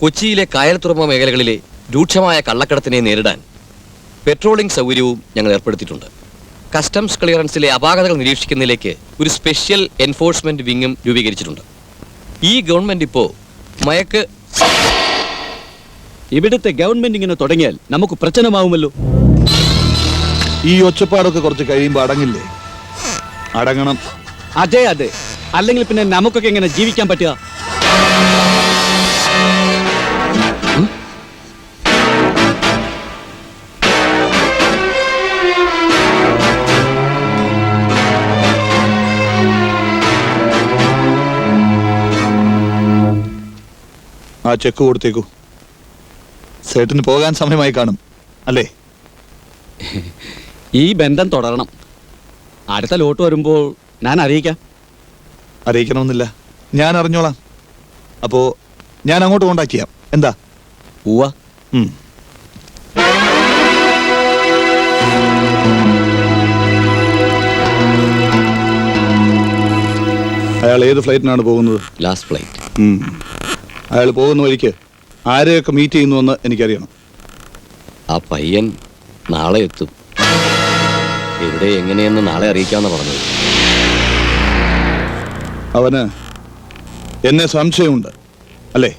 കൊച്ചിയിലെ കായൽ തുറമുഖ മേഖലകളിലെ രൂക്ഷമായ കള്ളക്കടത്തിനെ നേരിടാൻ പെട്രോളിംഗ് സൗകര്യവും ഞങ്ങൾ ഏർപ്പെടുത്തിയിട്ടുണ്ട്. കസ്റ്റംസ് ക്ലിയറൻസിലെ അപാകതകൾ നിരീക്ഷിക്കുന്നതിലേക്ക് ഒരു സ്പെഷ്യൽ എൻഫോഴ്സ്മെന്റ് വിങ്ങും രൂപീകരിച്ചിട്ടുണ്ട്. ഈ ഗവൺമെന്റ് ഇപ്പോൾ മയക്ക് ഇവിടുത്തെ ഗവൺമെന്റ് ഇങ്ങനെ തുടങ്ങിയാൽ നമുക്ക് പ്രശ്നമാവുമല്ലോ. ഈ ഒച്ചപ്പാടൊക്കെ കുറച്ച് കഴിയുമ്പോൾ അടങ്ങില്ലേ? അടങ്ങണം. അതെ അതെ, അല്ലെങ്കിൽ പിന്നെ നമുക്കൊക്കെ എങ്ങനെ ജീവിക്കാൻ പറ്റുക? ആ ചെക്ക് കൊടുത്തേക്കൂ. സേട്ടിന് പോകാൻ സമയമായി കാണും അല്ലേ? ഈ ബന്ധം തുടരണം. അടുത്ത ലോട്ട് വരുമ്പോൾ ഞാൻ അറിയിക്കാം. അറിയിക്കണമെന്നില്ല, ഞാൻ അറിഞ്ഞോളാം. അപ്പോ ഞാൻ അങ്ങോട്ട് കോണ്ടാക്ട് ചെയ്യാം. എന്താ? ഉവ്വ. അയാൾ ഏത് ഫ്ലൈറ്റിനാണ് പോകുന്നത്? Last flight. അയാൾ പോകുന്ന വഴിക്ക് ആരെയൊക്കെ മീറ്റ് ചെയ്യുന്നുവെന്ന് എനിക്കറിയണം. ആ പയ്യൻ നാളെ എത്തും. എവിടെ എങ്ങനെയെന്ന് നാളെ അറിയിക്കാമെന്ന് പറഞ്ഞത്. അവന് എന്നെ സംശയമുണ്ട് അല്ലേ?